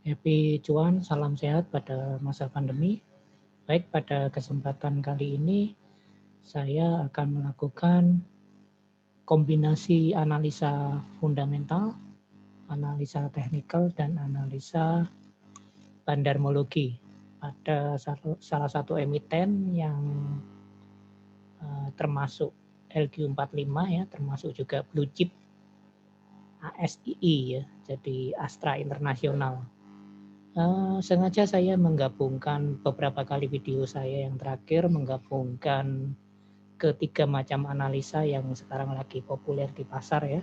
Happy cuan, salam sehat pada masa pandemi. Baik, pada kesempatan kali ini saya akan melakukan kombinasi analisa fundamental, analisa teknikal, dan analisa bandarmologi pada salah satu emiten yang termasuk LQ45 ya, termasuk juga blue chip ASII ya, jadi Astra Internasional. Sengaja saya menggabungkan beberapa kali video saya yang terakhir, menggabungkan ketiga macam analisa yang sekarang lagi populer di pasar ya.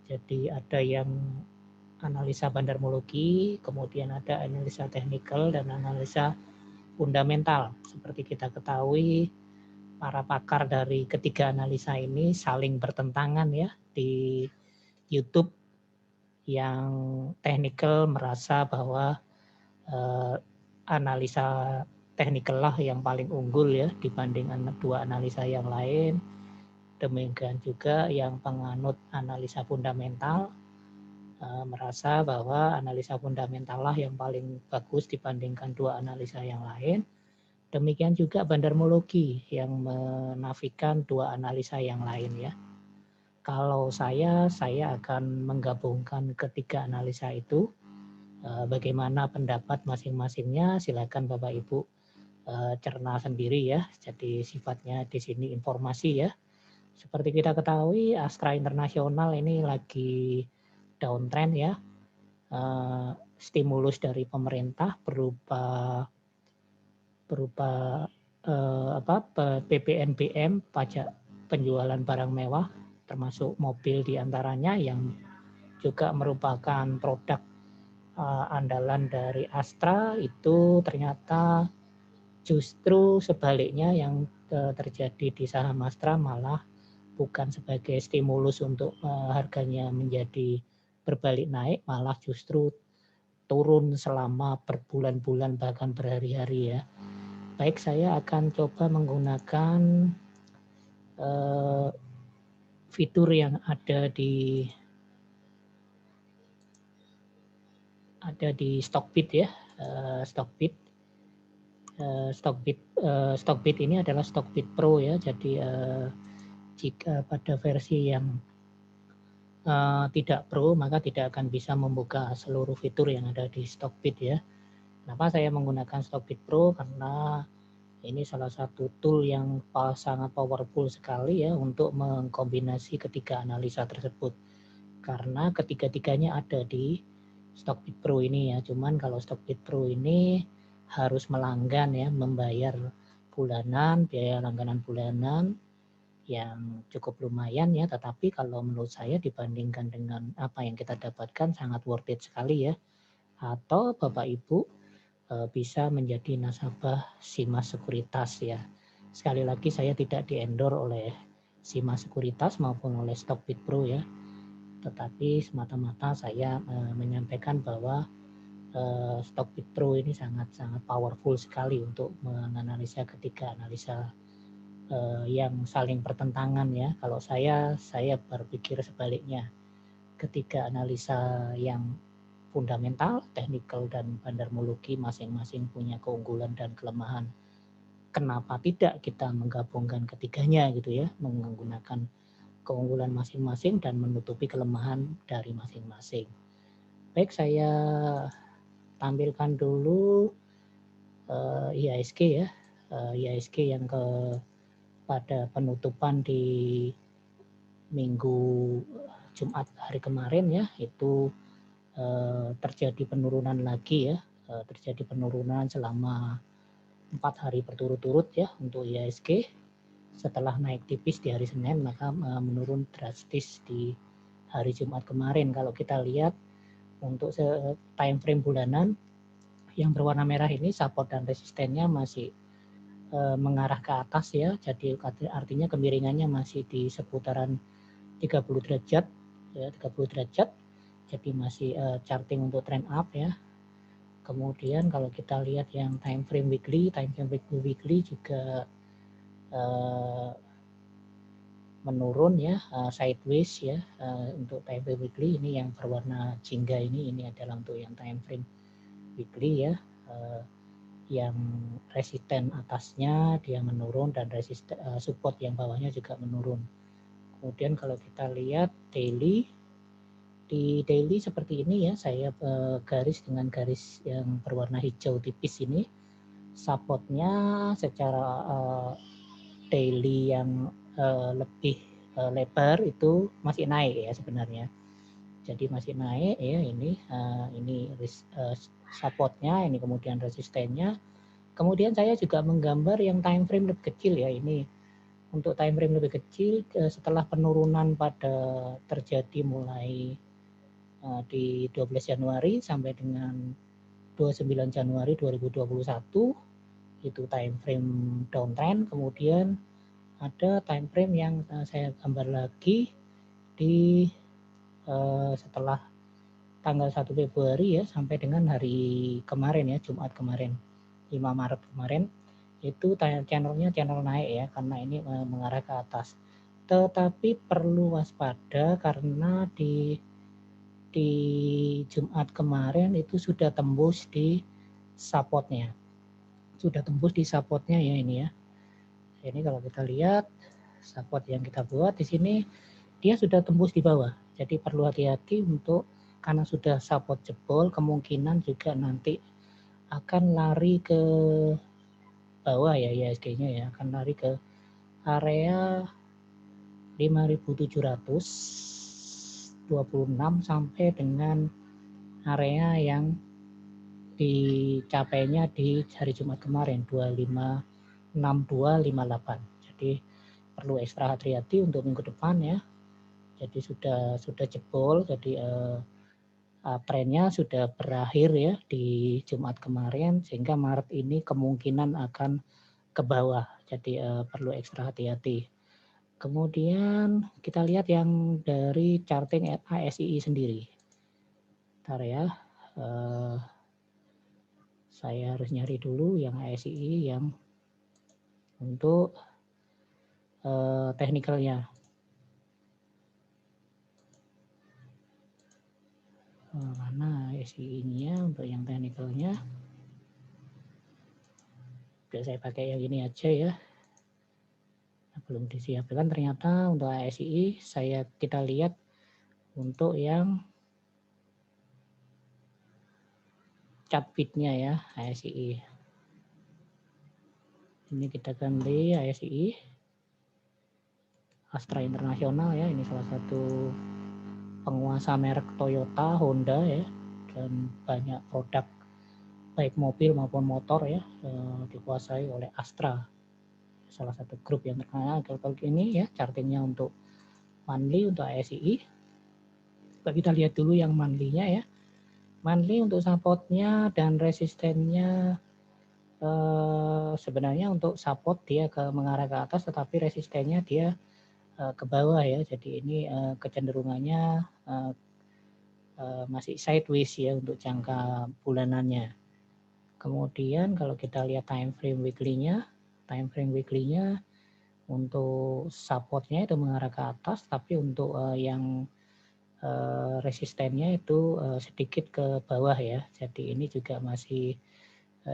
Jadi ada yang analisa bandarmologi, kemudian ada analisa teknikal dan analisa fundamental. Seperti kita ketahui, para pakar dari ketiga analisa ini saling bertentangan ya di YouTube. Yang teknikal merasa bahwa analisa teknikal lah yang paling unggul ya dibanding dua analisa yang lain. Demikian juga yang penganut analisa fundamental merasa bahwa analisa fundamental lah yang paling bagus dibandingkan dua analisa yang lain. Demikian juga bandarmologi yang menafikan dua analisa yang lain ya. Kalau saya akan menggabungkan ketiga analisa itu. Bagaimana pendapat masing-masingnya, silakan Bapak Ibu cerna sendiri ya. Jadi sifatnya di sini informasi ya. Seperti kita ketahui, Astra Internasional ini lagi downtrend ya. Stimulus dari pemerintah berupa PPNBM, pajak penjualan barang mewah, termasuk mobil diantaranya yang juga merupakan produk andalan dari Astra. Itu ternyata justru sebaliknya yang terjadi di saham Astra malah bukan sebagai stimulus untuk harganya menjadi berbalik naik, malah justru turun selama berbulan-bulan bahkan berhari-hari ya. Baik, saya akan coba menggunakan fitur yang ada di Stockbit ya. Stockbit ini adalah Stockbit Pro ya. Jadi jika pada versi yang tidak Pro maka tidak akan bisa membuka seluruh fitur yang ada di Stockbit ya. Kenapa saya menggunakan Stockbit Pro? Karena ini salah satu tool yang sangat powerful sekali ya untuk mengkombinasi ketiga analisa tersebut. Karena ketiga-tiganya ada di Stockbit Pro ini ya. Cuman kalau Stockbit Pro ini harus melanggan ya, membayar bulanan, biaya langganan bulanan yang cukup lumayan ya. Tetapi kalau menurut saya dibandingkan dengan apa yang kita dapatkan sangat worth it sekali ya. Atau Bapak Ibu bisa menjadi nasabah Simas Sekuritas ya. Sekali lagi saya tidak di-endorse oleh Simas Sekuritas maupun oleh Stockbit Pro ya. Tetapi semata-mata saya menyampaikan bahwa Stockbit Pro ini sangat-sangat powerful sekali untuk menganalisa ketiga analisa yang saling bertentangan ya. Kalau saya berpikir sebaliknya. Ketiga analisa yang fundamental, teknikal, dan bandarmologi masing-masing punya keunggulan dan kelemahan. Kenapa tidak kita menggabungkan ketiganya gitu ya, menggunakan keunggulan masing-masing dan menutupi kelemahan dari masing-masing. Baik, saya tampilkan dulu IHSG ya. IHSG yang pada penutupan di minggu Jumat hari kemarin ya, itu terjadi penurunan lagi ya, terjadi penurunan selama 4 hari berturut-turut ya untuk IHSG. Setelah naik tipis di hari Senin maka menurun drastis di hari Jumat kemarin. Kalau kita lihat untuk time frame bulanan yang berwarna merah ini support dan resistennya masih mengarah ke atas ya. Jadi artinya kemiringannya masih di seputaran 30 derajat ya, 30 derajat. Jadi masih charting untuk trend up ya. Kemudian kalau kita lihat yang time frame weekly juga menurun ya, sideways ya. Untuk time frame weekly ini yang berwarna jingga ini adalah untuk yang time frame weekly ya, yang resisten atasnya dia menurun dan resisten support yang bawahnya juga menurun. Kemudian kalau kita lihat daily, di daily seperti ini ya, saya garis dengan garis yang berwarna hijau tipis ini, supportnya secara daily yang lebih lebar itu masih naik ya sebenarnya. Jadi masih naik ya ini supportnya, ini kemudian resistennya. Kemudian saya juga menggambar yang time frame lebih kecil ya, ini untuk time frame lebih kecil setelah penurunan pada terjadi mulai di 12 Januari sampai dengan 29 Januari 2021 itu time frame downtrend. Kemudian ada time frame yang saya gambar lagi di setelah tanggal 1 Februari ya sampai dengan hari kemarin ya, Jumat kemarin 5 Maret kemarin, itu channelnya channel naik ya karena ini mengarah ke atas. Tetapi perlu waspada karena di Jumat kemarin itu sudah tembus di supportnya. Sudah tembus di supportnya ya ini ya. Ini kalau kita lihat support yang kita buat di sini dia sudah tembus di bawah. Jadi perlu hati-hati untuk karena sudah support jebol, kemungkinan juga nanti akan lari ke bawah ya IHSG-nya ya, akan lari ke area 5.726 sampai dengan area yang dicapainya di hari Jumat kemarin 256258. Jadi perlu ekstra hati-hati untuk minggu depan ya. Jadi sudah jebol, jadi trennya sudah berakhir ya di Jumat kemarin sehingga Maret ini kemungkinan akan ke bawah. Jadi perlu ekstra hati-hati. Kemudian kita lihat yang dari charting ASII sendiri. Bentar ya. Saya harus nyari dulu yang ASII yang untuk teknikalnya. Mana ASII-nya untuk yang teknikalnya? Udah saya pakai yang ini aja ya. Belum disiapkan ternyata untuk ASII kita lihat untuk yang chart feed-nya ya ASII. Ini kita ganti ASII Astra Internasional ya, ini salah satu penguasa merek Toyota, Honda ya, dan banyak produk baik mobil maupun motor ya dikuasai oleh Astra, salah satu grup yang terkenal. Kalau ini ya chartingnya untuk monthly untuk ASII. Kita lihat dulu yang monthly-nya ya. Monthly untuk supportnya dan resistennya sebenarnya untuk support dia mengarah ke atas, tetapi resistennya dia ke bawah ya. Jadi ini kecenderungannya masih sideways ya untuk jangka bulanannya. Kemudian kalau kita lihat time frame weekly-nya untuk supportnya itu mengarah ke atas, tapi untuk yang resistennya itu sedikit ke bawah ya. Jadi ini juga masih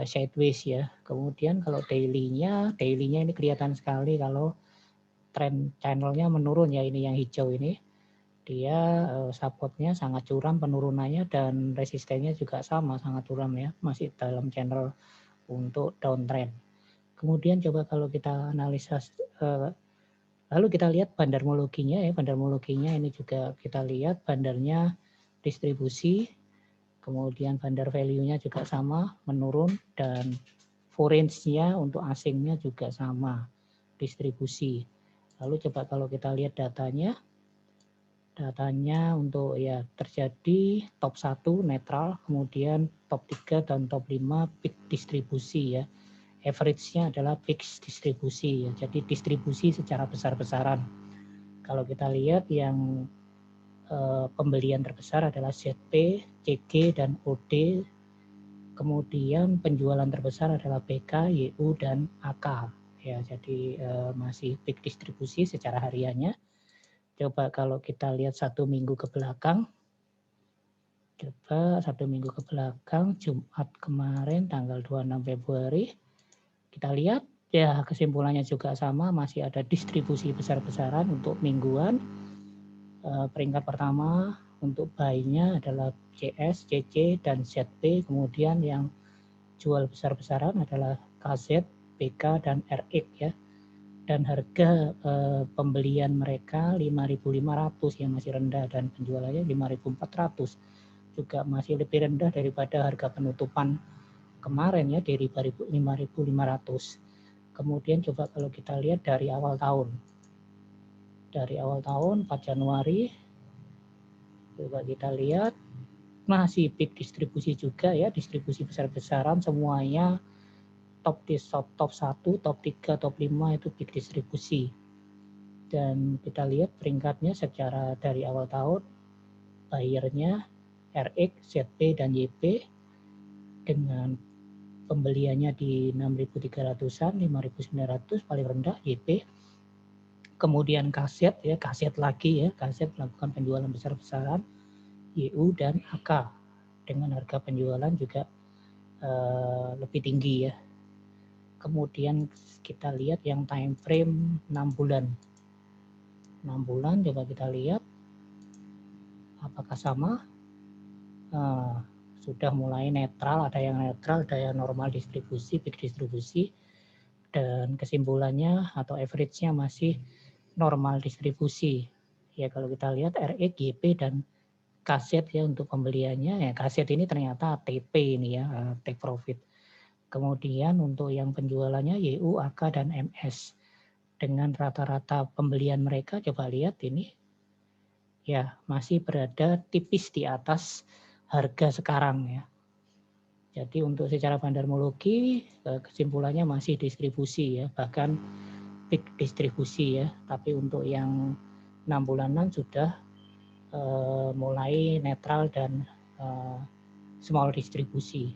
sideways ya. Kemudian kalau daily-nya ini kelihatan sekali kalau tren channelnya menurun ya, ini yang hijau ini. Dia supportnya sangat curam penurunannya dan resistennya juga sama, sangat curam ya, masih dalam channel untuk downtrend. Kemudian coba kalau kita analisa lalu kita lihat bandarmologinya ya, bandarmologinya ini juga kita lihat bandarnya distribusi, kemudian bandar value-nya juga sama menurun, dan foreign-nya untuk asingnya juga sama distribusi. Lalu coba kalau kita lihat datanya untuk ya terjadi top 1 netral, kemudian top 3 dan top 5 peak distribusi ya. Average-nya adalah peak distribusi ya. Jadi distribusi secara besar-besaran. Kalau kita lihat yang pembelian terbesar adalah ZP, CG dan OD. Kemudian penjualan terbesar adalah BK, YU dan AK. Ya, jadi masih peak distribusi secara hariannya. Coba kalau kita lihat 1 minggu ke belakang, Coba 1 minggu ke belakang, Jumat kemarin tanggal 26 Februari, kita lihat ya kesimpulannya juga sama, masih ada distribusi besar-besaran untuk mingguan. Peringkat pertama untuk buy-nya adalah CS, CC, dan ZP, kemudian yang jual besar-besaran adalah KZ, BK, dan RX ya. Dan harga pembelian mereka 5.500 yang masih rendah, dan penjualannya 5.400 juga masih lebih rendah daripada harga penutupan kemarin ya, dari 5.500. Kemudian coba kalau kita lihat dari awal tahun. Dari awal tahun 4 Januari, coba kita lihat masih big distribusi juga ya, distribusi besar-besaran semuanya, top 1, top 3, top 5 itu big distribusi. Dan kita lihat peringkatnya secara dari awal tahun, bayarnya RX, ZP, dan YP dengan pembeliannya di 6.300-an, 5.900 paling rendah YP. Kemudian kaset ya, kaset lagi ya, kaset melakukan penjualan besar-besaran, YU dan AK dengan harga penjualan juga lebih tinggi ya. Kemudian kita lihat yang time frame 6 bulan. 6 bulan coba kita lihat apakah sama. Sudah mulai netral, ada yang netral, ada yang normal distribusi, big distribusi, dan kesimpulannya atau average-nya masih normal distribusi. Ya kalau kita lihat RX, YP, dan kaset ya untuk pembeliannya, ya kaset ini ternyata TP ini ya, take profit. Kemudian untuk yang penjualannya YU, AK, dan MS. Dengan rata-rata pembelian mereka, coba lihat ini, ya masih berada tipis di atas harga sekarang ya. Jadi untuk secara bandarmologi kesimpulannya masih distribusi ya, bahkan big distribusi ya. Tapi untuk yang 6 bulanan sudah mulai netral dan small distribusi.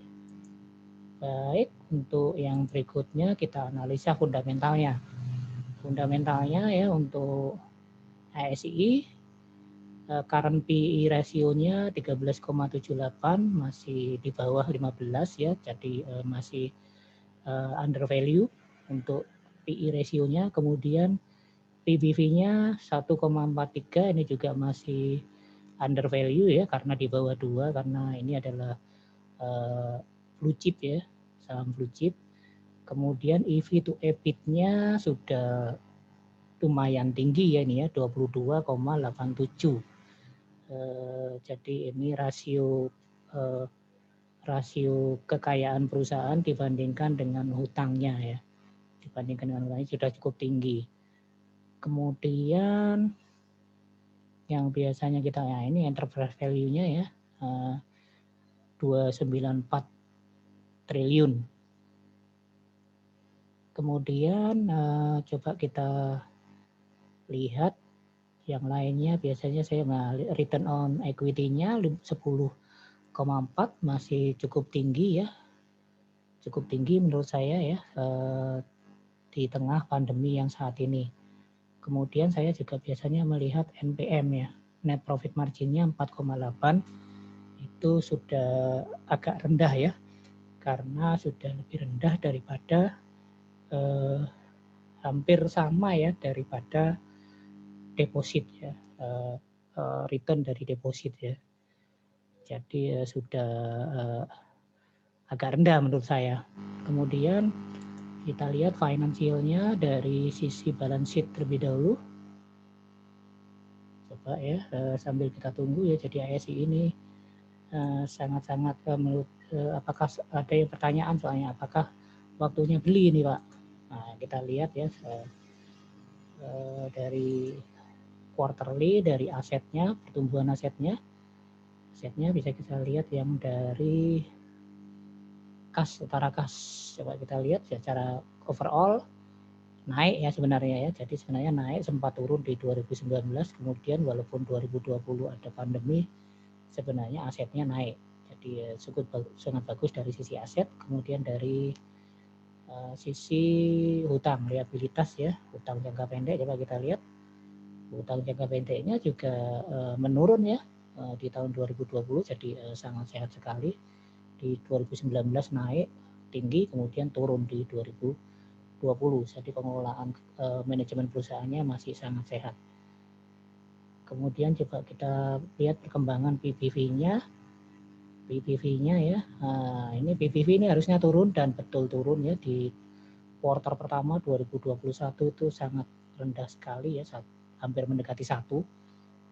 Baik, untuk yang berikutnya kita analisa fundamentalnya. Fundamentalnya ya untuk ASI, current PE ratio-nya 13,78, masih di bawah 15 ya, jadi masih under value untuk PE ratio-nya. Kemudian PBV-nya 1,43, ini juga masih under value ya, karena di bawah 2, karena ini adalah blue chip ya, saham blue chip. Kemudian EV to EBIT-nya sudah lumayan tinggi ya, ini ya 22,87. Jadi ini rasio kekayaan perusahaan dibandingkan dengan hutangnya ya, dibandingkan dengan hutangnya sudah cukup tinggi. Kemudian yang biasanya kita ya ini enterprise value-nya ya 294 triliun. Kemudian coba kita lihat yang lainnya, biasanya saya return on equity-nya 10,4, masih cukup tinggi ya, cukup tinggi menurut saya ya di tengah pandemi yang saat ini. Kemudian saya juga biasanya melihat NPM ya, net profit margin-nya 4,8, itu sudah agak rendah ya, karena sudah lebih rendah daripada hampir sama ya daripada deposit ya, return dari deposit ya. Jadi sudah agak rendah menurut saya. Kemudian kita lihat finansialnya dari sisi balance sheet terlebih dahulu. Coba ya sambil kita tunggu ya. Jadi ASI ini sangat-sangat menurut apakah ada yang pertanyaan soalnya apakah waktunya beli ini Pak. Nah kita lihat ya dari quarterly, dari asetnya, pertumbuhan asetnya bisa kita lihat yang dari kas, setara kas. Coba kita lihat secara overall naik ya sebenarnya ya. Jadi sebenarnya naik, sempat turun di 2019, kemudian walaupun 2020 ada pandemi, sebenarnya asetnya naik. Jadi sangat bagus dari sisi aset. Kemudian dari sisi hutang liabilitas ya, hutang jangka pendek coba kita lihat. Hutang jangka pendeknya juga menurun ya. di tahun 2020, jadi sangat sehat sekali. Di 2019 naik tinggi, kemudian turun di 2020. Jadi pengelolaan manajemen perusahaannya masih sangat sehat. Kemudian coba kita lihat perkembangan PBV-nya. PBV-nya ya, ini PBV ini harusnya turun dan betul turun ya di kuartal pertama 2021 itu sangat rendah sekali ya, hampir mendekati 1,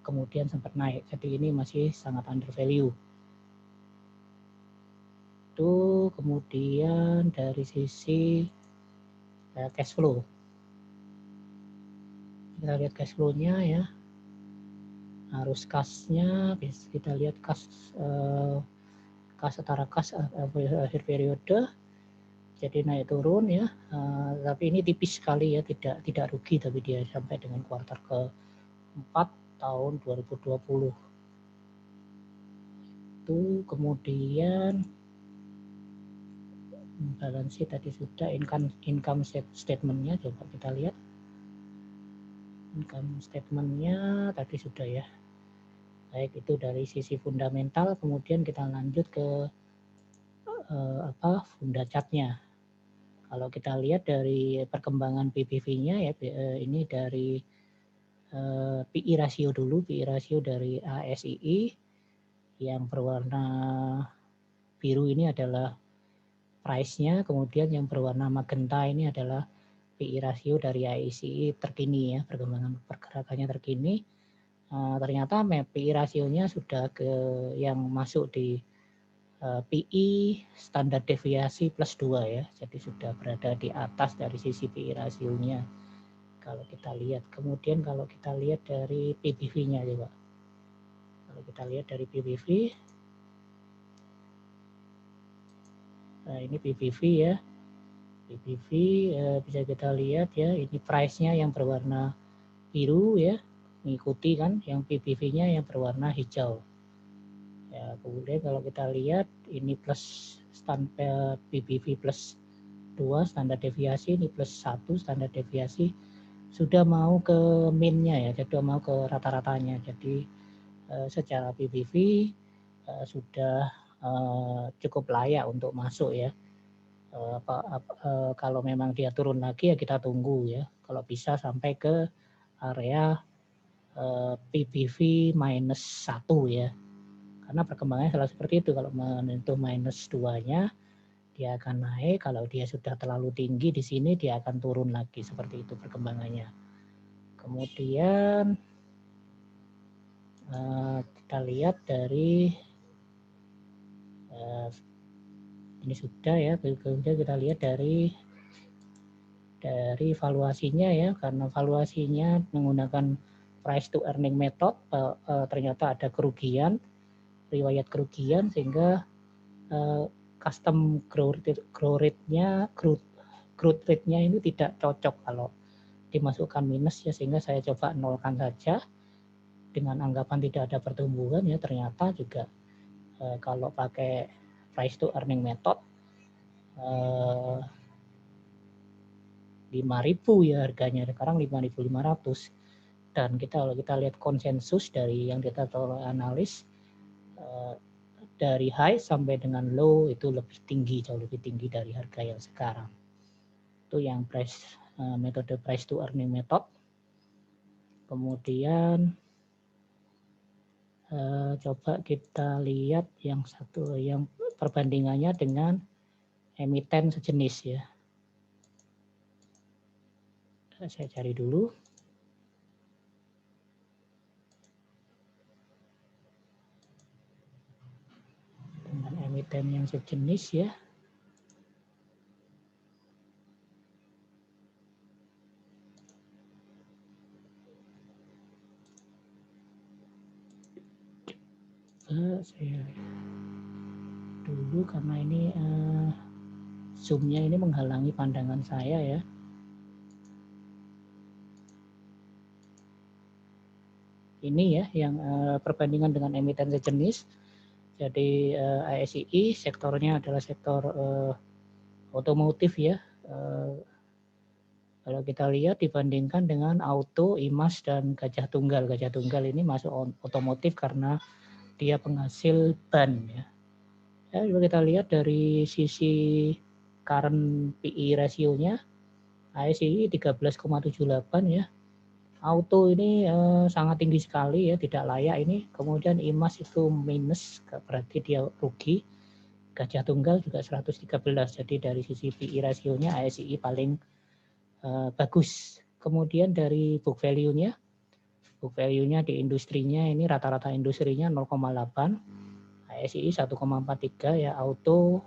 kemudian sempat naik. Jadi ini masih sangat under value. Itu kemudian dari sisi cash flow. Kita lihat cash flow-nya ya. Arus kas-nya kita lihat kas setara kas akhir periode. Jadi naik turun ya, tapi ini tipis sekali ya, tidak rugi, tapi dia sampai dengan kuartal ke-4 tahun 2020. Itu kemudian balance sheet tadi sudah, income statement-nya coba kita lihat. Income statement-nya tadi sudah ya. Baik, itu dari sisi fundamental, kemudian kita lanjut ke funda chart-nya. Kalau kita lihat dari perkembangan PBV-nya ya, ini dari PI rasio dulu, PI rasio dari ASII yang berwarna biru ini adalah price-nya, kemudian yang berwarna magenta ini adalah PI rasio dari ASII terkini ya, perkembangan pergerakannya terkini. Ternyata PI rasionya sudah ke yang masuk di PI standar deviasi plus 2 ya, jadi sudah berada di atas dari sisi PI rasionya kalau kita lihat. Kemudian kalau kita lihat dari PBV-nya coba, kalau kita lihat dari PBV, nah ini PBV ya, PBV bisa kita lihat ya, ini price-nya yang berwarna biru ya, mengikuti kan yang PBV-nya yang berwarna hijau. Ya, kemudian kalau kita lihat ini plus standar PBV plus 2 standar deviasi, ini plus 1 standar deviasi, sudah mau ke min-nya ya, jadi mau ke rata-ratanya. Jadi secara PBV sudah cukup layak untuk masuk ya. Kalau memang dia turun lagi ya kita tunggu ya. Kalau bisa sampai ke area PBV minus 1 ya. Karena perkembangannya selalu seperti itu, kalau menyentuh minus 2-nya dia akan naik, kalau dia sudah terlalu tinggi di sini dia akan turun lagi, seperti itu perkembangannya. Kemudian kita lihat dari ini sudah ya, kemudian kita lihat dari valuasinya ya, karena valuasinya menggunakan price to earning method, ternyata ada kerugian, riwayat kerugian, sehingga custom growth rate-nya ini tidak cocok kalau dimasukkan minus ya, sehingga saya coba nolkan saja dengan anggapan tidak ada pertumbuhan ya. Ternyata juga kalau pakai price to earning method 5.000 ya harganya, sekarang 5.500. Dan kalau kita lihat konsensus dari yang kita tahu analis, dari high sampai dengan low itu lebih tinggi, jauh lebih tinggi dari harga yang sekarang. Itu yang metode price to earning method. Kemudian coba kita lihat yang satu, yang perbandingannya dengan emiten sejenis ya. Saya cari dulu. Dengan emiten yang sejenis ya. Saya dulu karena ini zoom-nya ini menghalangi pandangan saya ya. Ini ya yang perbandingan dengan emiten sejenis. Jadi ASII sektornya adalah sektor otomotif ya. Kalau kita lihat dibandingkan dengan Auto, IMAS, dan Gajah Tunggal. Gajah Tunggal ini masuk otomotif karena dia penghasil ban ya. Ya, coba kita lihat dari sisi current PE ratio-nya, ASI 13,78 ya. Auto ini sangat tinggi sekali ya, tidak layak ini. Kemudian IMAS itu minus, berarti dia rugi. Gajah Tunggal juga 113. Jadi dari sisi PE rasionya ASI paling bagus. Kemudian dari book value-nya di industrinya ini rata-rata industrinya 0,8, ASI 1,43 ya, auto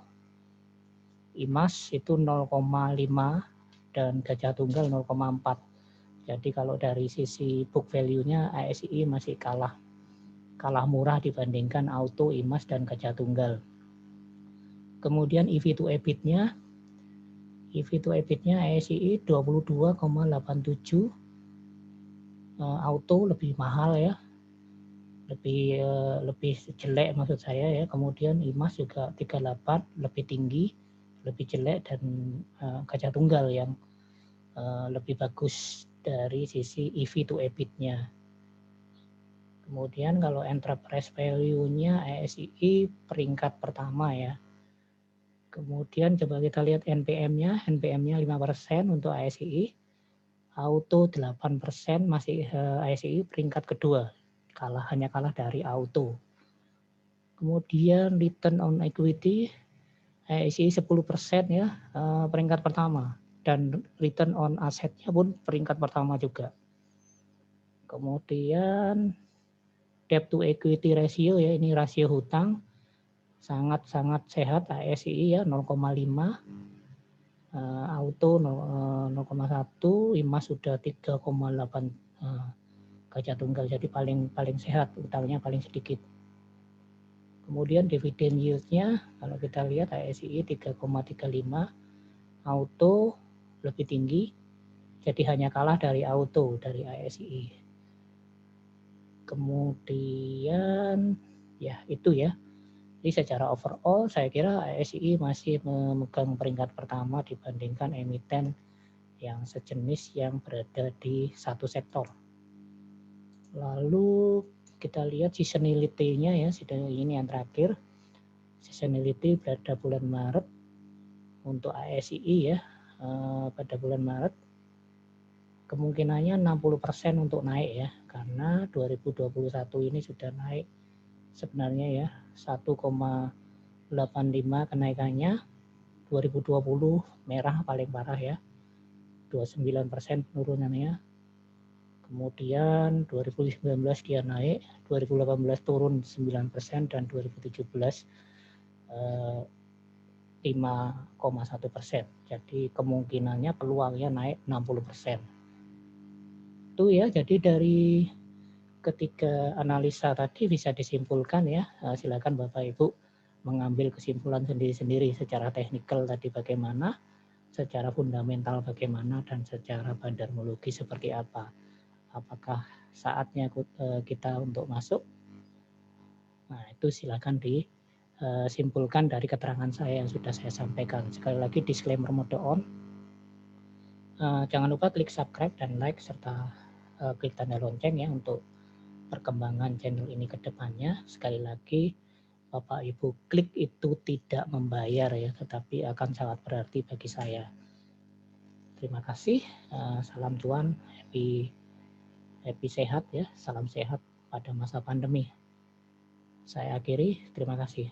IMAS itu 0,5 dan Gajah Tunggal 0,4. Jadi kalau dari sisi book value-nya ASI masih kalah murah dibandingkan auto, IMAS dan Gajah Tunggal. Kemudian EV to EBIT-nya ASI 22,87, auto lebih mahal ya, lebih jelek maksud saya ya. Kemudian IMAS juga 38, lebih tinggi, lebih jelek, dan Gajah Tunggal yang lebih bagus dari sisi EV to EBIT-nya. Kemudian kalau enterprise value-nya ASI peringkat pertama ya. Kemudian coba kita lihat NPM-nya 5% untuk ASI, auto 8%, masih ASI peringkat kedua, hanya kalah dari auto. Kemudian return on equity ASI 10% ya, peringkat pertama, dan return on asetnya pun peringkat pertama juga. Kemudian debt to equity ratio ya, ini rasio hutang sangat-sangat sehat, ASI ya 0,5, auto 0,1, IMAS sudah 3,8, Gajah Tunggal jadi paling sehat, utangnya paling sedikit. Kemudian dividen yield-nya kalau kita lihat ASI 3,35, auto lebih tinggi, jadi hanya kalah dari auto dari ASI. Kemudian ya itu ya. Jadi secara overall saya kira ASI masih memegang peringkat pertama dibandingkan emiten yang sejenis yang berada di satu sektor. Lalu kita lihat seasonality-nya ya, ini yang terakhir. Seasonality pada bulan Maret untuk ASI ya, pada bulan Maret kemungkinannya 60% untuk naik ya, karena 2021 ini sudah naik sebenarnya ya 1,85 kenaikannya. 2020 merah paling parah ya, 29% penurunannya. Kemudian 2019 dia naik, 2018 turun 9%, dan 2017 5,1%. Jadi kemungkinannya peluangnya naik 60%. Itu ya, jadi dari ketiga analisa tadi bisa disimpulkan ya, silakan Bapak Ibu mengambil kesimpulan sendiri-sendiri secara teknikal tadi bagaimana, secara fundamental bagaimana, dan secara bandarmologi seperti apa. Apakah saatnya kita untuk masuk? Nah, itu silakan disimpulkan dari keterangan saya yang sudah saya sampaikan. Sekali lagi disclaimer mode on. Jangan lupa klik subscribe dan like serta klik tanda lonceng ya untuk perkembangan channel ini ke depannya. Sekali lagi Bapak Ibu, klik itu tidak membayar ya, tetapi akan sangat berarti bagi saya. Terima kasih. Salam cuan, happy sehat ya, salam sehat pada masa pandemi. Saya akhiri, terima kasih.